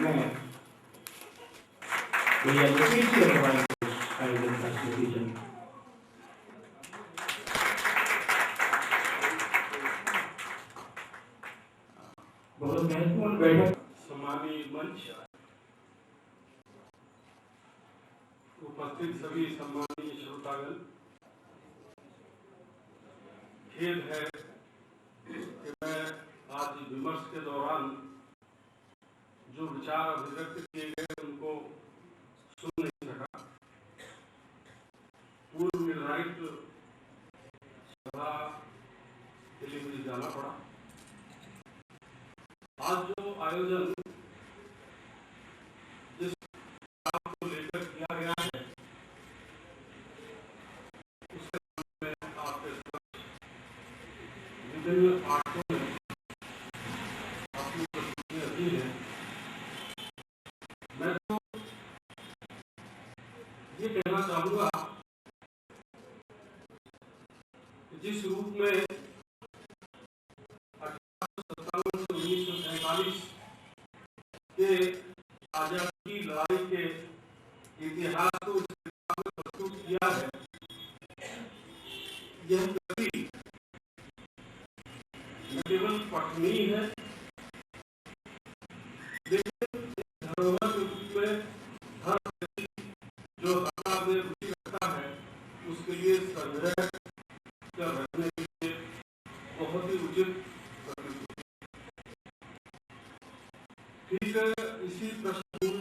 मैं आयोजन बहुत महत्वपूर्ण बैठक सम्मानीय मंच, उपस्थित सभी सम्मानीय श्रोतागण, खेद है कि मैं आज विमर्श के दौरान जो विचार अभिव्यक्त किए गए उनको सुन नहीं सका। पूर्व निर्धारित सभा के लिए मुझे जाना पड़ा। आज जो आयोजन जिस बात को लेकर किया गया है उसके में आपके विभिन्न पाठों में अपनी उपस्थिति रखी है। मैं तो ये कहना चाहूंगा कि जिस रूप में 1857 से 1947 के आजादी की लड़ाई के इतिहास को इस किताब में प्रस्तुत किया है, यह कृति न केवल पठनीय है लेकिन धरोहर के रूप में हर व्यक्ति जो कला में रुचि रखता है उसके लिए संग्रह कर रखने के लिए बहुत ही उचित। ठीक है, इसी पृष्ठभूमि में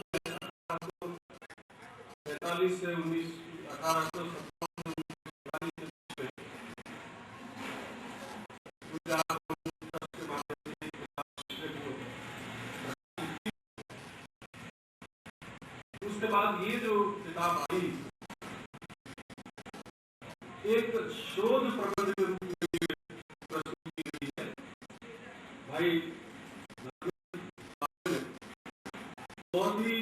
1845 से 1857 उसके बाद ये जो किताब आई एक शोध प्रबंध के रूप में प्रस्तुत की गई है। भाई बहुत ही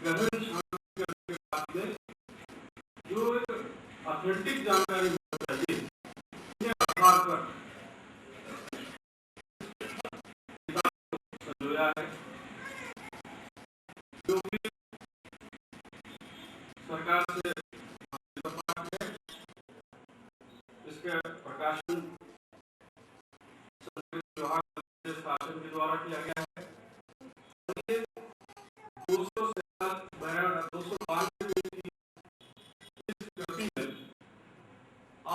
गहन छानबीन करने के बाद में जो एक ऑथेंटिक जानकारी होनी चाहिए उसके आधार पर किताब को संजोया है, जो भी सरकार से है। इसके प्रकाशन विभाग शासन के द्वारा किया गया है। 200 से 292 पेज की इस कृति में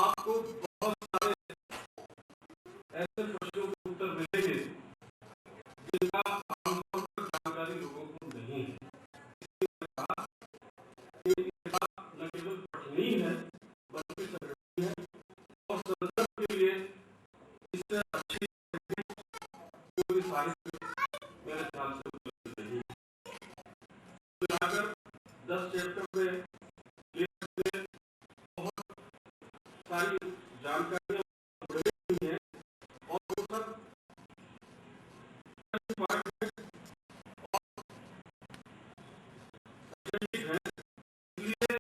आपको बहुत सारे ऐसे प्रश्नों के उत्तर मिलेंगे जिनका आमतौर पर जानकारी लोगों को नहीं है। ये किताब न केवल पठनीय है बल्कि संग्रहणीय है और संदर्भ के लिए इससे अच्छी कोई साहित्य मेरे ख्याल से उपलब्ध नहीं है। मिलाकर 10 चैप्टर में बहुत सारी जानकारियां जुड़ी हुई हैं और वो सब है, इसलिए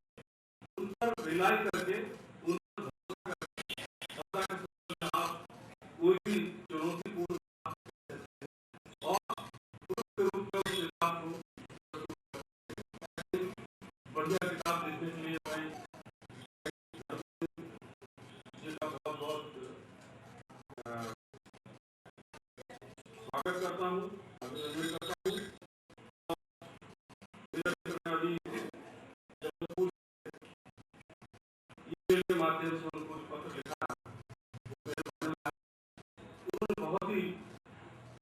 उन पर रिलाई करके उन पर भरोसा करके आप कोई भी चुनौतीपूर्ण और के रूप में उस किताब को बढ़िया किताब लिखने के लिए मैं जिसका बहुत बहुत स्वागत करता हूँ, अभिनंदन करता हूँ। अभी जबलपुर ईमेल के माध्यम से उनको पत्र लिखा, उन्होंने बहुत ही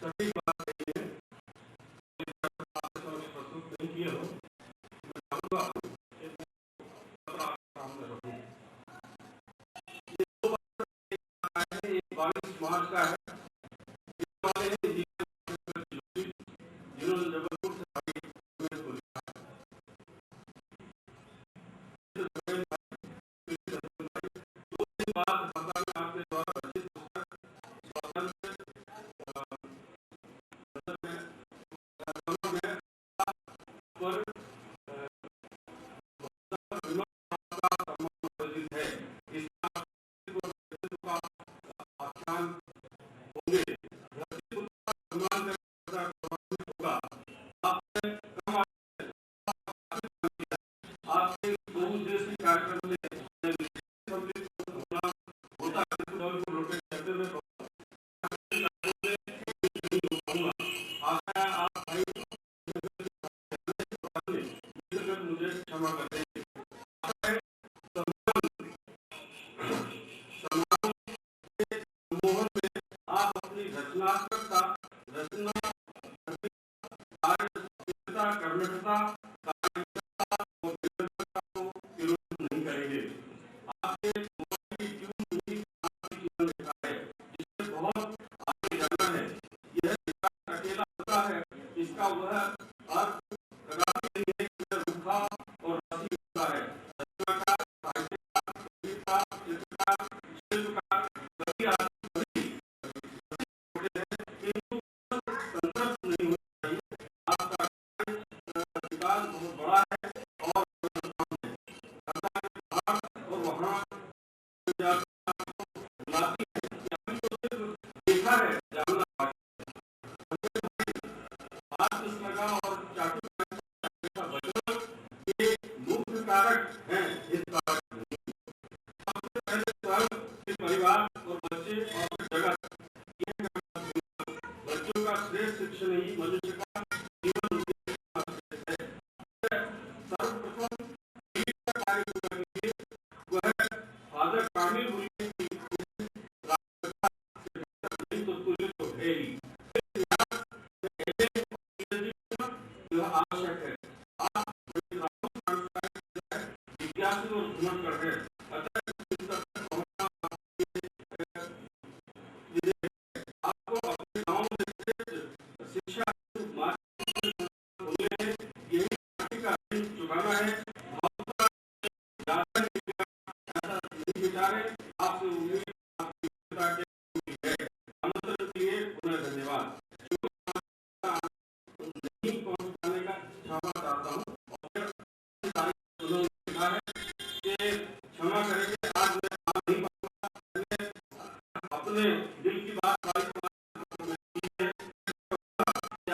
सटीक बात कही है, प्रस्तुत नहीं किए हो। मैं चाहूँगा एक पत्र आपके सामने रखूँ। ये 2 बार एक 22 मार्च का है। जिन्होंने जबलपुर से आपके द्वारा रचित पुस्तक मुझे क्षमा कर दें। मोहन में आप अपनी रचनात्मकता, रचना, कर्मठता और विरलता को विरोध नहीं करेंगे। आपने मोहन की क्यों नहीं आपकी जीवन लिखा है, जिसमें बहुत आगे जाना है। यह अकेला होता है, इसका वह अर्थ कदापि नहीं है कि वह रूखा और रसी होता है। रचनाकार, साहित्यकार, कविता, चित्रकार, शिल्पकार सभी आदमी होते हैं, किंतु संतृप्त नहीं होना चाहिए। आपका विकास बहुत बड़ा है और और वहाँ देखा है, जानना लगा और ये मुख्य कारक हैं इस कारक। सबसे पहले स्वयं परिवार और बच्चे और जगत, बच्चों का श्रेष्ठ शिक्षण ही मनुष्य का जीवन उद्देश्य है। सर्वप्रथम कार्य करने के लिए वह फादर कामिल हुई तो तुझे तो है ही आवश्यक है। आप जिज्ञासु और भ्रमण कर रहे हैं, आपको अपने गांव में श्रेष्ठ शिक्षा यही का चुकाना है। नहीं विचारे आपसे उम्मीद आपकी है। आमंत्रण के लिए पुनः धन्यवाद। नहीं पहुंचाने का क्षमा चाहता हूँ और लिखा है कि क्षमा करेंगे, आज मैं आ नहीं पाऊंगा। अपने दिल की बात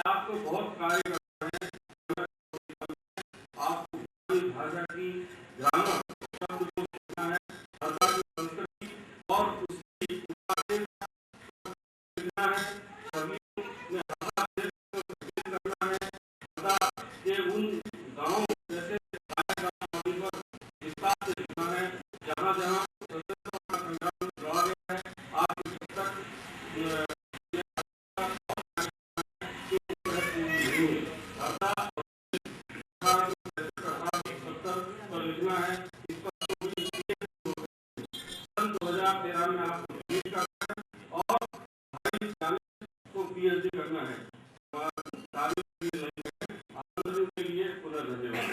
आपको बहुत कार्य करना है। आपको भाषा की ग्रामर सीखना है, भाषा की संस्कृति और उसकी सीखना है। सभी में करना है कि उन गाँव जैसे विस्तार से लिखना है, जहाँ जहाँ संग्राम जुड़ा गया है। आप पर लिखना है। इस पर 2013 में आपको और पीएचडी करना है। आंदोलन के लिए पुनः धन्यवाद।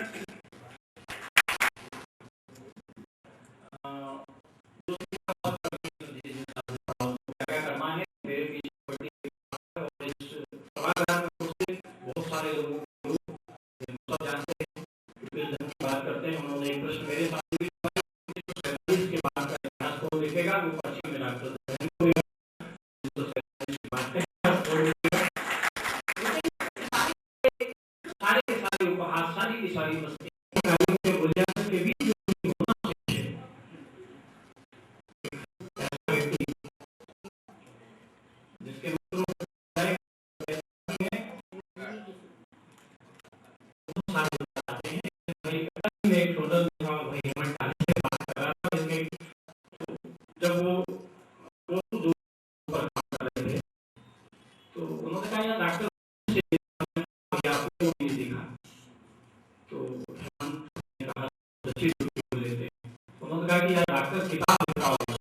बहुत सारे लोगों को जानते हैं, बात करते हैं। उन्होंने एक प्रश्न मेरे साथ भी के बाद का इतिहास कौन लिखेगा, वो पर्ची में डॉक्टर सारे उपहास, सारी की सारी के बीच जिसके एक छोटा जब वो तो उन्होंने कहा यार डॉक्टर आपको नहीं दिखा, तो उन्होंने कहा कि यार डॉक्टर किताब लिखा होगा,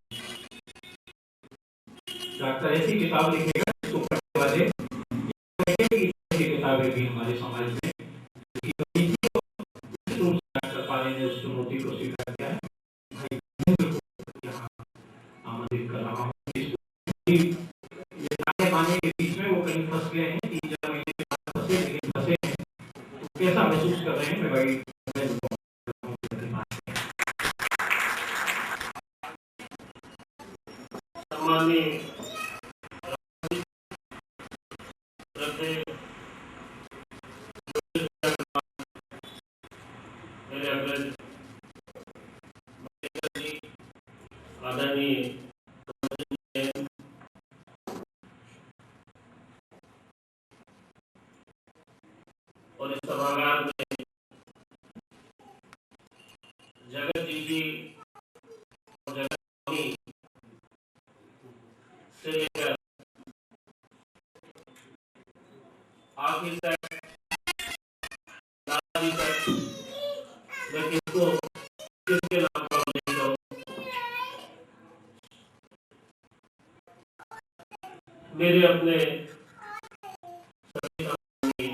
डॉक्टर ऐसी किताब लिखेगा जिसको पढ़ने वाले किताबें भी हमारे समाज में डॉक्टर पाले ने उस चुनौती को स्वीकार किया है। आमंत्रित कर रहा हूँ। माने के बीच में वो कहीं फंस गए हैं, 3-4 महीने के बाद फंसे, लेकिन फंसे हैं, तो कैसा महसूस कर रहे हैं? मैं भाई सम्मानीय और इस सभागार में जगत जी और जगत स्वामी से लेकर आखिर तक दादाजी तक मैं किसको किसके नाम पर उल्लेख करूं। मेरे अपने सभी सहयोगी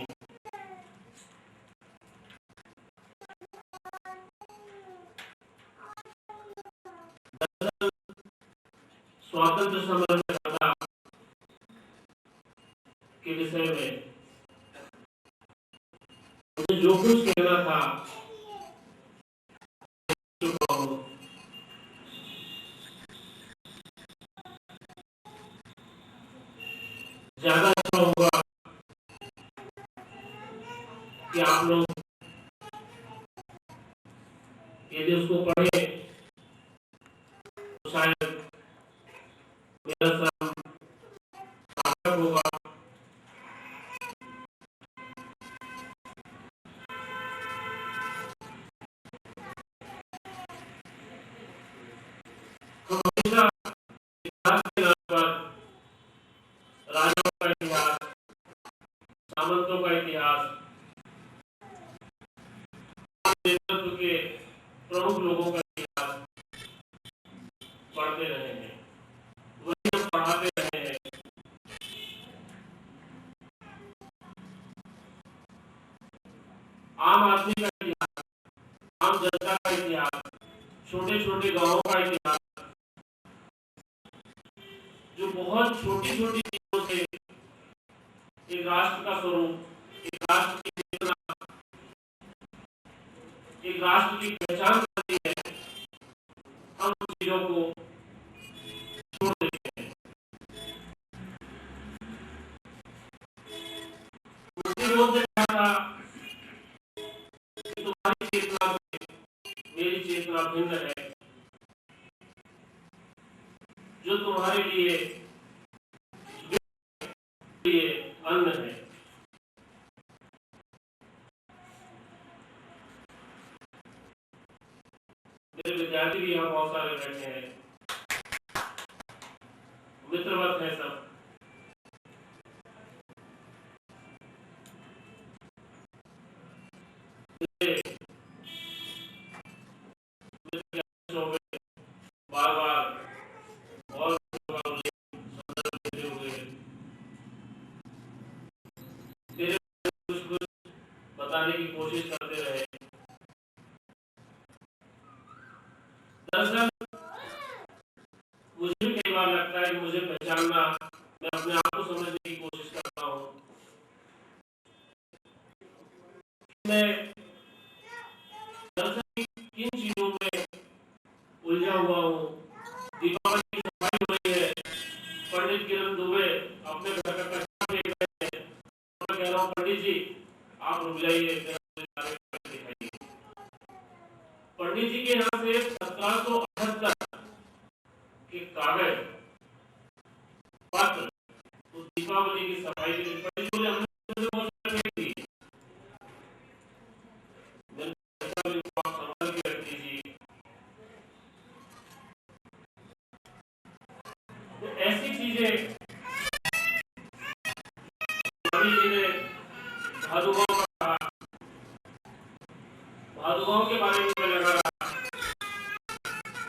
स्वातंत्र समरकर्ता के विषय में मुझे जो कुछ कहना था चुका हूं। ज्यादा अच्छा होगा कि आप लोग यदि उसको पढ़े तो शायद मेरा श्रम सार्थक होगा। हम हमेशा इतिहास के नाम पर राजाओं का इतिहास, सामंतों का इतिहास, नेतृत्व के प्रमुख लोगों का इतिहास पढ़ते रहे हैं, वही हम पढ़ाते रहे हैं। आम आदमी का इतिहास, आम जनता का इतिहास, छोटे छोटे गांवों का इतिहास, जो बहुत छोटी छोटी चीजों से एक राष्ट्र का स्वरूप, एक राष्ट्र की चेतना, एक राष्ट्र की पहचान करती है, हम उन चीजों को छोड़ देते हैं। मुझे रोज कहा था कि तुम्हारी चेतना से मेरी चेतना भिन्न है, जो तुम्हारे लिए अन्न है। मेरे विद्यार्थी भी यहाँ बहुत सारे बैठे हैं, मित्रवत है सब। बार बार और संदर्भ देते हुए तेरे कुछ कुछ बताने की कोशिश करते रहे। दरअसल मुझे भी कई बार लगता है कि मुझे पहचानना, मैं अपने आप को समझने की कोशिश करता हूँ। मैं दरअसल किन चीजों में उलझा हुआ हूँ। दीपावली की सफाई हो रही है, पंडित किरण दुबे अपने घर का कचरा फेंक रहे हैं, मैं कह रहा हूँ पंडित जी आप रुक जाइए, दिखाइए। पंडित जी के यहाँ से 1778 के कागज पत्र उस दीपावली की सफाई के लिए पंडित बोले हमने बहुत फेंक दी, आप संभाल के रख दीजिए। तो ऐसी चीजें स्वामी जी ने भादुगांव का कहा, भादुगांव के बारे में मैं लगा रहा,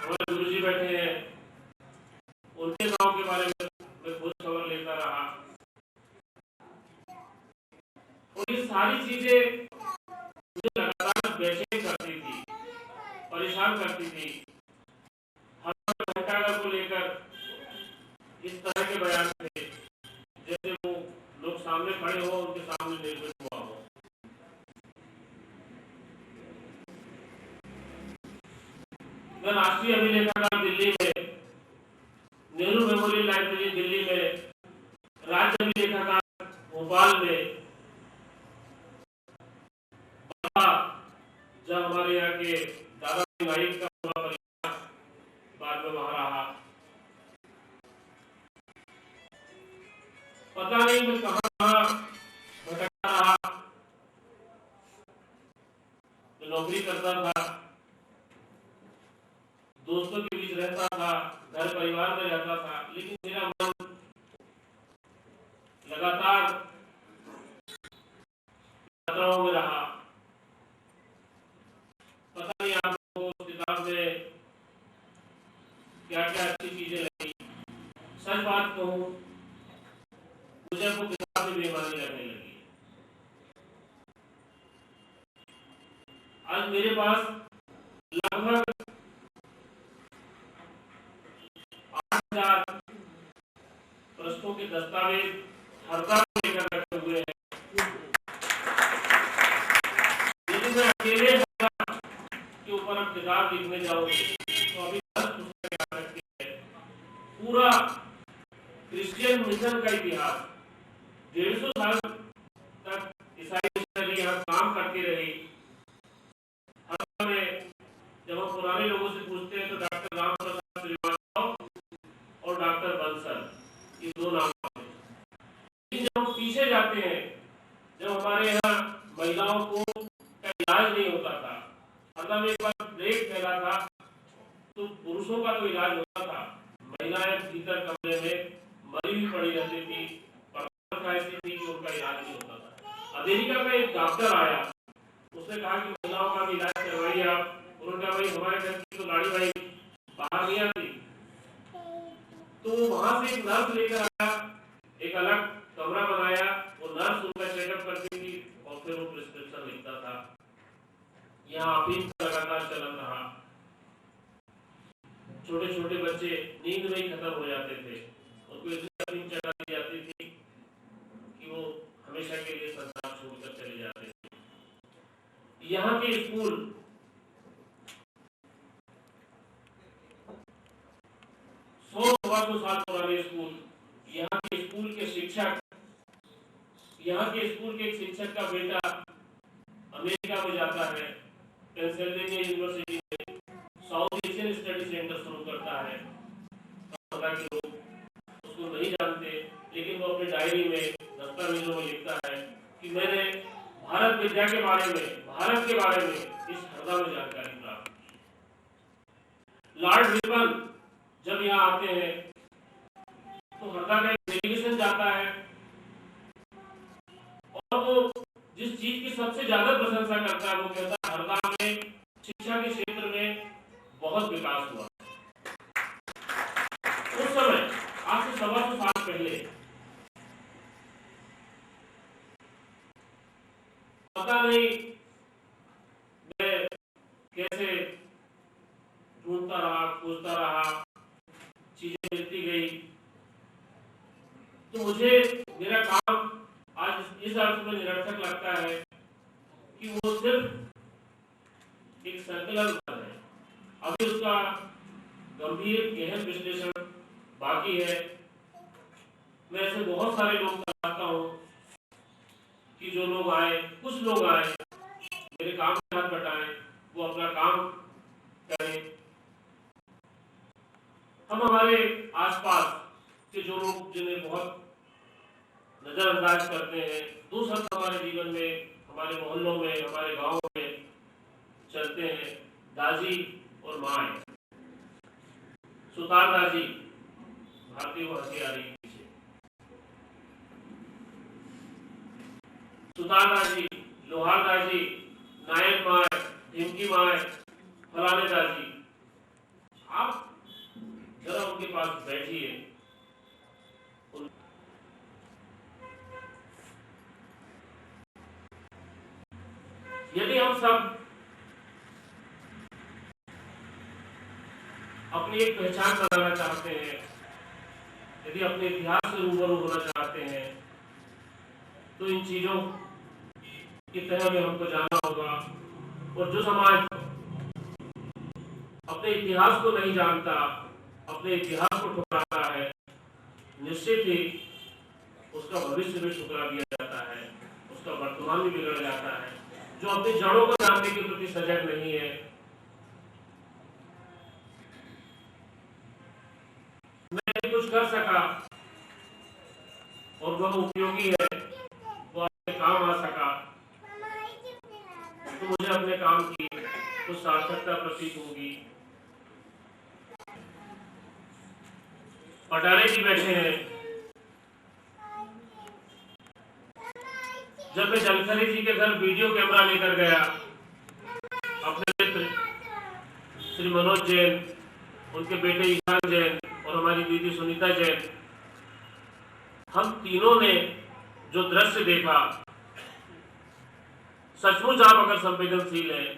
हमारे गुरु जी बैठे हैं, उनके गांव के बारे में मैं खुद खबर लेता रहा। और ये सारी चीजें मुझे लगातार बेचैन करती थी, परेशान करती थी। हर घंटाघर को लेकर इस तरह के बयान थे जैसे वो लोग सामने खड़े हो, उनके सामने निर्मित हुआ हो। मैं राष्ट्रीय अभिलेखागार दिल्ली में, नेहरू मेमोरियल लाइब्रेरी दिल्ली में, राज्य अभिलेखागार भोपाल में, जब हमारे यहाँ के दादा नाइक का पूरा परिवार बाद में वहां रहा, पता नहीं मैं कहां भटकता रहा। करता था, दोस्तों के बीच रहता था, घर परिवार में रहता था, लेकिन मेरा मन लगातार यात्राओं में रहा। पता नहीं आपको उस किताब में क्या क्या अच्छी चीजें लगी। सच बात कहूं, मुझे वो किताब में बेईमानी लगने लगी। आज मेरे पास लगभग 8,000 प्रश्नों के दस्तावेज हरदा में लेकर रखे हुए हैं। यदि मैं अकेले हरदा के ऊपर अब किताब लिखने जाऊं तो अभी 10 पुस्तकें आ सकती है। पूरा क्रिश्चियन मिशन का इतिहास 150 साल तक ईसाई मिशनरी यहाँ काम करती रही। हरदा में जब हम पुराने लोगों से पूछते हैं तो डॉक्टर राम प्रसाद श्रीवास्तव और डॉक्टर बंसल, ये दो नाम आते हैं। लेकिन जब हम पीछे जाते हैं, जब हमारे यहाँ महिलाओं को का इलाज नहीं होता था, हरदा में एक बार प्लेग फैला था तो पुरुषों का तो इलाज होता था, महिलाएं भीतर कमरे में मरी हुई पड़ी रहती थी, ऐसी थी कि उनका इलाज नहीं होता था। अमेरिका में एक डॉक्टर आया, उसने कहा कि महिलाओं का भी इलाज करवाइए आप। उन्होंने कहा भाई हमारे घर की तो लाड़ी भाई बाहर नहीं आती, तो वहां से एक नर्स लेकर आया, एक अलग कमरा बनाया, वो नर्स उनका चेकअप करती थी और फिर वो प्रिस्क्रिप्शन लिखता था। यहाँ ऑफिस का लगातार चलन रहा। छोटे छोटे बच्चे नींद में ही खत्म हो जाते थे, उनको इतनी अफीम चढ़ा दी जाती थी कि वो हमेशा के लिए संसार छोड़कर चले जाते थे। यहाँ के स्कूल 100-150 साल पुराने स्कूल, यहाँ के स्कूल के शिक्षक, यहाँ के स्कूल के एक शिक्षक का बेटा अमेरिका में जाता है, पेंसिल्वेनिया यूनिवर्सिटी में साउथ एशियन स्टडी सेंटर शुरू करता है। के लोग उसको नहीं जानते, लेकिन वो अपनी डायरी में दस्तावेजों में लिखता है कि मैंने भारत विद्या के बारे में, भारत के बारे में इस हरदा में जानकारी प्राप्त। लॉर्ड रिपन जब यहाँ आते हैं तो हरदा का एक डेलीगेशन जाता है और वो जिस चीज की सबसे ज्यादा प्रशंसा करता है वो कहता है हरदा में शिक्षा के क्षेत्र में बहुत विकास हुआ। उस समय आज से 125 साल पहले पता नहीं मैं कैसे ढूंढता रहा, खोजता रहा, चीजें मिलती गई, तो मुझे मेरा काम आज इस अर्थ में निरर्थक लगता है कि वो सिर्फ एक संकलन है। अभी उसका गंभीर गहन विश्लेषण बाकी है। मैं ऐसे बहुत सारे लोग चाहता हूं कि जो लोग आए, कुछ लोग आए, मेरे काम में हाथ बटाएं, वो अपना काम करें। हम हमारे आसपास के जो लोग जिन्हें बहुत नजरअंदाज करते हैं, दो शब्द हमारे जीवन में, हमारे मोहल्लों में, हमारे गांवों में चलते हैं, दाजी और माए। सुतार दाजी भारतीय हथियारी पीछे, सुतार दाजी, लोहार दाजी, नायक माए, ढिमकी माए, फलाने दाजी। आप जरा उनके पास बैठिए, यदि हम सब अपनी एक पहचान बनाना चाहते हैं, यदि अपने इतिहास से रूबरू होना चाहते हैं, तो इन चीजों की तह में हमको जाना होगा। और जो समाज अपने इतिहास को नहीं जानता, अपने इतिहास को ठुकराता है, निश्चित ही उसका भविष्य भी ठुकरा दिया जाता है, उसका वर्तमान भी बिगड़ जाता है। जो अपनी जड़ों को जानने के प्रति सजग नहीं है, मैं कुछ कर सका और वह उपयोगी है, वो अपने काम आ सका, तो मुझे अपने काम की सार्थकता प्रतीत होगी। पटाले जी बैठे हैं। जब मैं जलखरी जी के घर वीडियो कैमरा लेकर गया, अपने मित्र श्री मनोज जैन, उनके बेटे ईशान जैन और हमारी दीदी सुनीता जैन, हम तीनों ने जो दृश्य देखा, सचमुच आप अगर संवेदनशील हैं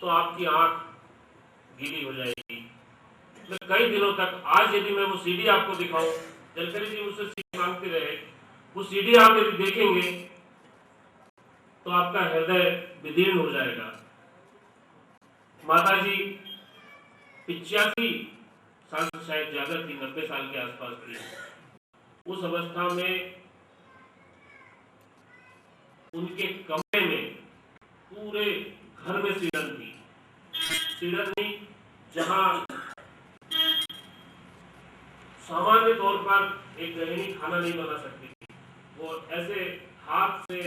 तो आपकी आंख गीली हो जाएगी। मैं कई दिनों तक, आज यदि मैं वो सीडी आपको दिखाऊं, जलखरी जी मुझसे सीडी मांगते रहे, वो सीडी आप यदि देखेंगे तो आपका हृदय विदीर्ण हो जाएगा। माता जी 85 साल से शायद ज्यादा थी, 90 साल के आसपास थी। उस अवस्था में उनके कमरे में पूरे घर में सीढ़न थी। सीढ़न नहीं, जहां सामान्य तौर पर एक गृहिणी खाना नहीं बना सकती थी, वो ऐसे हाथ से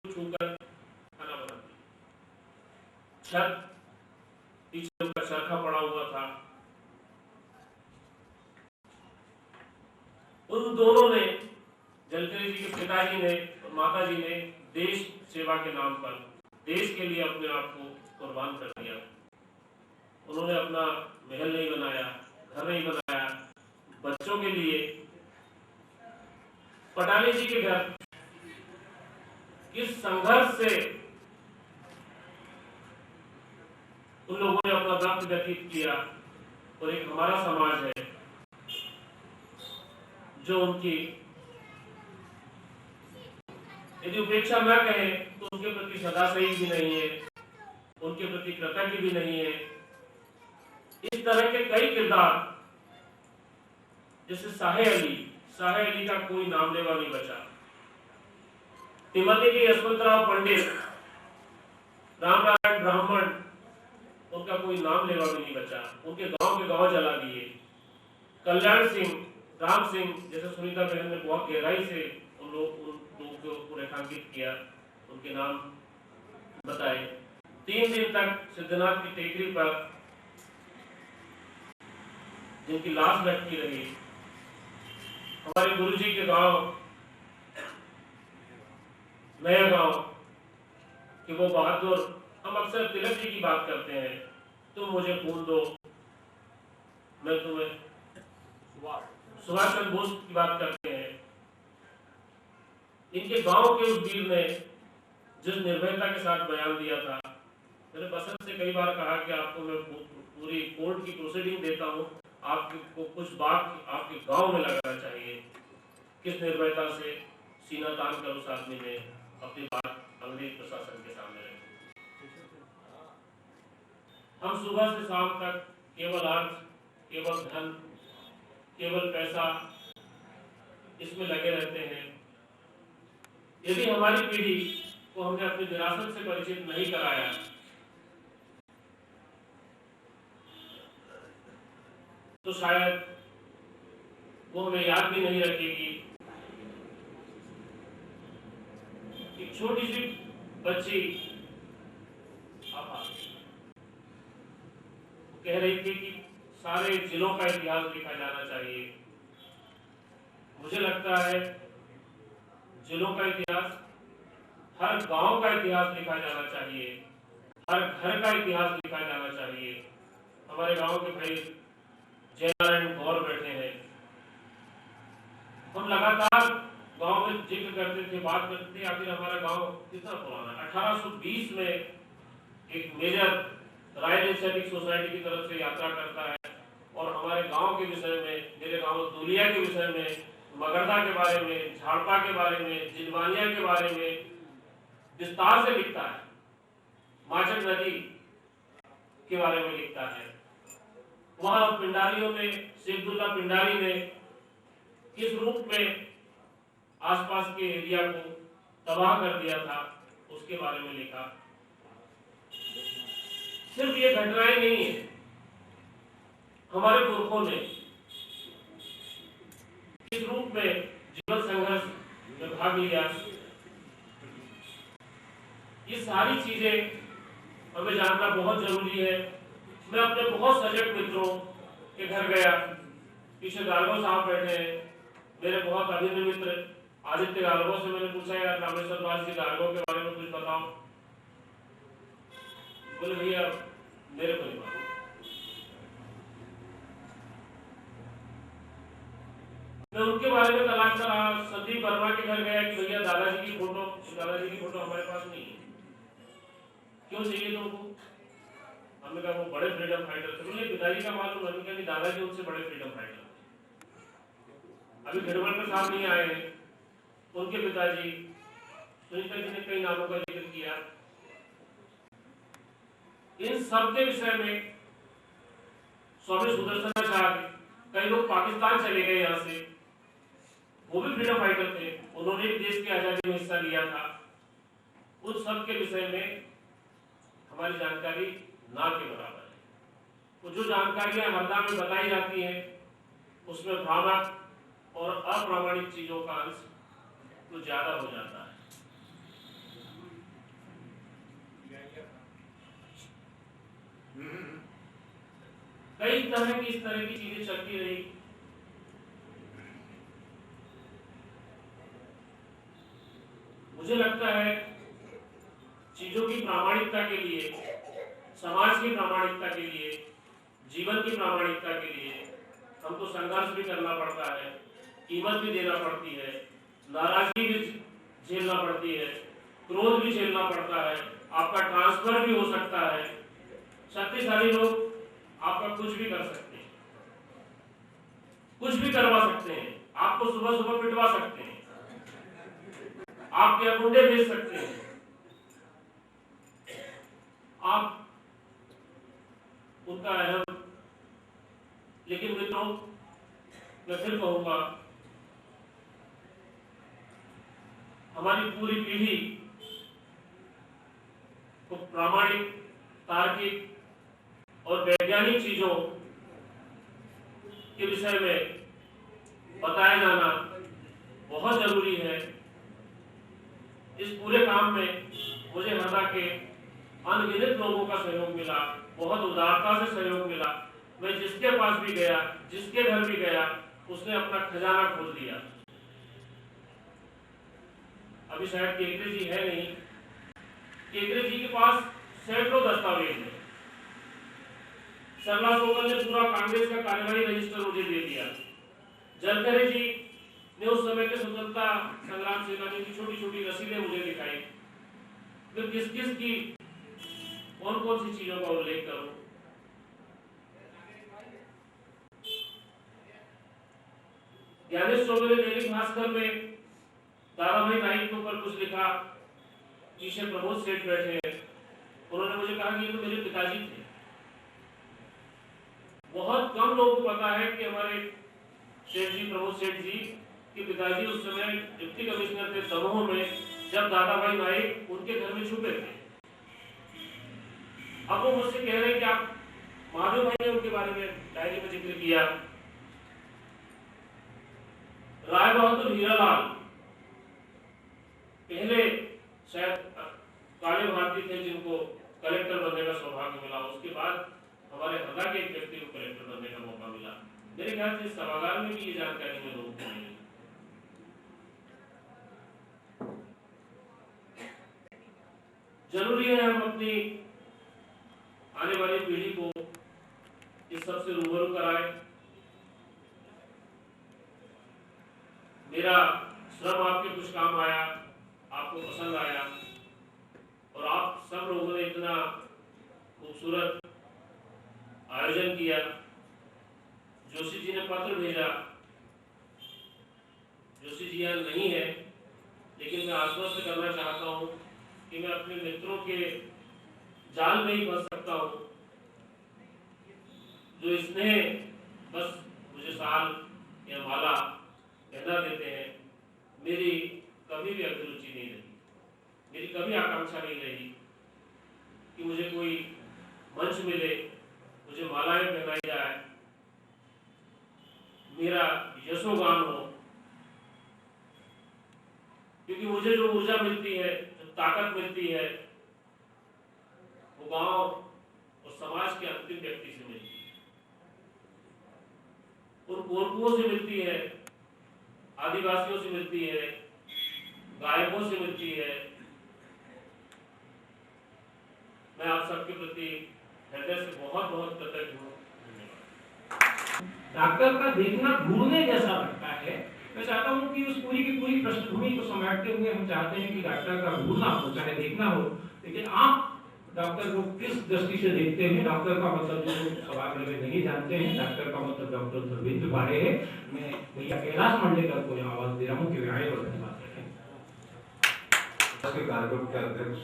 छूकर खाना बनाती। छत पीछे उनका चरखा पड़ा हुआ था। उन दोनों ने, जलखरी जी के पिताजी ने और माता जी ने, देश सेवा के नाम पर देश के लिए अपने आप को कुर्बान कर दिया। उन्होंने अपना महल नहीं बनाया, घर नहीं बनाया, बच्चों के लिए। पटाले जी के घर किस संघर्ष से उन लोगों ने अपना वक्त व्यतीत किया, और एक हमारा समाज है जो उनकी यदि उपेक्षा न कहे तो उनके प्रति सदासही भी नहीं है, उनके प्रति कृतज्ञ भी नहीं है। इस तरह के कई किरदार, जैसे साहे अली का कोई नाम लेवा नहीं बचा। तिमती के यशवंतराव पंडित, रामनारायण ब्राह्मण, उनका कोई नाम लेवा भी नहीं बचा। उनके गांव के गांव जला दिए। कल्याण सिंह, राम सिंह, जैसे सुनीता बहन ने बहुत गहराई से उन लोगों को रेखांकित किया, उनके नाम बताए। 3 दिन तक सिद्धनाथ की टेकरी पर जिनकी लाश लटकी रही, हमारे गुरुजी के गांव, नया गांव कि वो बहादुर, हम अक्सर तिलक जी की बात करते हैं, तुम मुझे खून दो मैं तुम्हें, सुभाष चंद्र बोस की बात करते हैं। इनके गांव के उस वीर ने जिस निर्भयता के साथ बयान दिया था, मैंने बसंत से कई बार कहा कि आपको मैं पूरी कोर्ट की प्रोसीडिंग देता हूं, आपको कुछ बात आपके गांव में लगाना चाहिए। किस निर्भयता से सीना तान कर उस आदमी ने अपनी बात अंग्रेज प्रशासन के सामने रखी। हम सुबह से शाम तक केवल अर्थ, केवल धन, केवल पैसा, इसमें लगे रहते हैं। यदि हमारी पीढ़ी को हमने अपनी विरासत से परिचित नहीं कराया तो शायद वो हमें याद भी नहीं रखेगी। एक छोटी सी बच्ची कह रही थी कि सारे जिलों का इतिहास लिखा जाना चाहिए। मुझे लगता है जिलों का इतिहास, हर गांव का इतिहास लिखा जाना चाहिए, हर घर का इतिहास लिखा जाना चाहिए। हमारे गांव के भाई जयनारायण गौर बैठे हैं। हम लगातार गांव में जिक्र करते थे, बात करते थे, आखिर हमारा गांव कितना पुराना है। 1820 में एक मेजर रॉयल एशियाटिक सोसाइटी की तरफ से यात्रा करता है और हमारे गांव के विषय में, मेरे गांव दुलिया के विषय में, मगरदा के बारे में, झाड़पा के बारे में, जिनवानिया के बारे में विस्तार से लिखता है। माचक नदी के बारे में लिखता है। वहां पिंडारियों ने, शेखुल्ला पिंडारी ने किस रूप में आसपास के एरिया को तबाह कर दिया था, उसके बारे में लिखा। सिर्फ ये घटनाएं नहीं है, हमारे पुरखों ने किस रूप में जीवन संघर्ष में भाग लिया, ये सारी चीजें हमें जानना बहुत जरूरी है। मैं अपने बहुत सजग मित्रों के घर गया, पीछे गार्गो साहब बैठे हैं, मेरे बहुत अभिन्न मित्र आदित्य गार्गो से मैंने पूछा, यार रामेश्वर दास जी गार्गो के बारे में कुछ बताओ। बोले भैया मेरे को नहीं मालूम। मैं उनके बारे में तलाश कर रहा, संदीप वर्मा के घर गया कि भैया दादाजी की फोटो हमारे पास नहीं है, क्यों चाहिए तुमको? हमने कहा वो बड़े फ्रीडम फाइटर थे। बोले पिताजी का मालूम है? हमने कहा दादाजी उनसे बड़े फ्रीडम फाइटर थे। अभी खिड़वलकर साहब नहीं आए हैं, उनके पिताजी सुनीता जी ने कई नामों का जिक्र किया। इन सब के विषय में स्वामी सुदर्शनाचार्य, कई लोग पाकिस्तान चले गए यहाँ से, वो भी फ्रीडम फाइटर थे, उन्होंने भी देश की आजादी में हिस्सा लिया था। उन सब के विषय में हमारी जानकारी ना के बराबर है। वो जो जानकारियां हरदा में बताई जाती हैं उसमें भ्रामक और अप्रामाणिक चीजों का अंश तो ज्यादा हो जाता है। कई तरह की इस तरह की चीजें चलती रही। मुझे लगता है चीजों की प्रामाणिकता के लिए, समाज की प्रामाणिकता के लिए, जीवन की प्रामाणिकता के लिए हमको संघर्ष भी करना पड़ता है, कीमत भी देना पड़ती है, नाराजगी भी झेलना पड़ती है, क्रोध भी झेलना पड़ता है, आपका ट्रांसफर भी हो सकता है। शक्तिशाली लोग आपका कुछ भी कर सकते हैं, कुछ भी करवा सकते हैं, आपको सुबह सुबह पिटवा सकते हैं, आपके गुंडे भेज सकते हैं, आप उनका अहम। लेकिन मित्रों मैं फिर कहूंगा, हमारी पूरी पीढ़ी को प्रामाणिक, तार्किक और वैज्ञानिक चीजों के विषय में बताया जाना बहुत जरूरी है। इस पूरे काम में मुझे हरदा के अनगिनत लोगों का सहयोग मिला, बहुत उदारता से सहयोग मिला। मैं जिसके पास भी गया, जिसके घर भी गया, उसने अपना खजाना खोल दिया। अभी शायद केकरे जी है नहीं, केकरे जी के पास सैकड़ों दस्तावेज है। सरला सोगल ने पूरा कांग्रेस का कार्यवाही रजिस्टर मुझे दे दिया। जलकरे जी ने उस समय के स्वतंत्रता संग्राम सेनानी की छोटी छोटी रसीदें मुझे दिखाई। फिर किस किस की कौन कौन सी चीजों का उल्लेख करूं। ज्ञानेश चौबे ने दैनिक भास्कर में दादा भाई नाइक के ऊपर कुछ लिखा। पीछे प्रमोद सेठ बैठे हैं, उन्होंने मुझे कहा कि ये तो मेरे पिताजी थे। बहुत कम लोगों को पता है कि हमारे सेठ जी, प्रमोद सेठ जी के पिताजी उस समय डिप्टी कमिश्नर थे दमोह में, जब दादा भाई नाइक उनके घर में छुपे थे। अब वो मुझसे कह रहे हैं कि आप, महादेव भाई ने उनके बारे में डायरी में जिक्र किया। राय बहादुर हीरालाल पहले शायद काले भारतीय थे जिनको कलेक्टर बनने का सौभाग्य मिला। उसके बाद हमारे हरदा के एक व्यक्ति को कलेक्टर बनने का मौका मिला। मेरे ख्याल से सभागार में भी ये जानकारी में लोगों को नहीं। जरूरी है हम अपनी आने वाली पीढ़ी को इस सब से रूबरू कराएं। मेरा श्रम आपके कुछ काम आया, आपको पसंद आया, और आप सब लोगों ने इतना खूबसूरत आयोजन किया। जोशी जी ने पत्र भेजा, जोशी जी यहाँ नहीं है, लेकिन मैं आश्वस्त करना चाहता हूँ कि मैं अपने मित्रों के जाल में ही फंस सकता हूँ जो स्नेह बस मुझे साल या माला पहना देते हैं। मेरी कभी भी अभिरुचि नहीं रही, मेरी कभी आकांक्षा नहीं रही कि मुझे कोई मंच मिले, मुझे मालाएं पहनाई जाए, मेरा यशोगान हो। क्योंकि मुझे जो ऊर्जा मिलती है, जो ताकत मिलती है, वो गांव और समाज के अंतिम व्यक्ति से मिलती है, उन कोरकुओं से मिलती है, आदिवासियों से मिलती है, गायकों से मिलती है। मैं आप सबके प्रति हृदय से बहुत बहुत कृतज्ञ हूँ। डॉक्टर का देखना ढूंढने जैसा लगता है। मैं चाहता हूँ कि उस पूरी की पूरी पृष्ठभूमि को समेटते हुए हम चाहते हैं कि डॉक्टर का ढूंढना हो, चाहे देखना हो, लेकिन आप डॉक्टर को किस दृष्टि से देखते हैं? डॉक्टर का मतलब जो सवाल में नहीं जानते हैं, डॉक्टर का मतलब डॉक्टर धर्मेंद्र बाड़े है। मैं भैया कैलाश मंडेकर को यहाँ आवाज दे रहा हूँ कि वे आए और धन्यवाद रखें। के कार्यक्रम के अध्यक्ष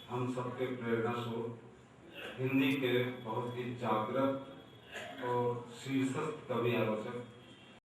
हम सबके प्रेरणा स्रोत, हिंदी के बहुत ही जागृत और शीर्षक कवि आलोचक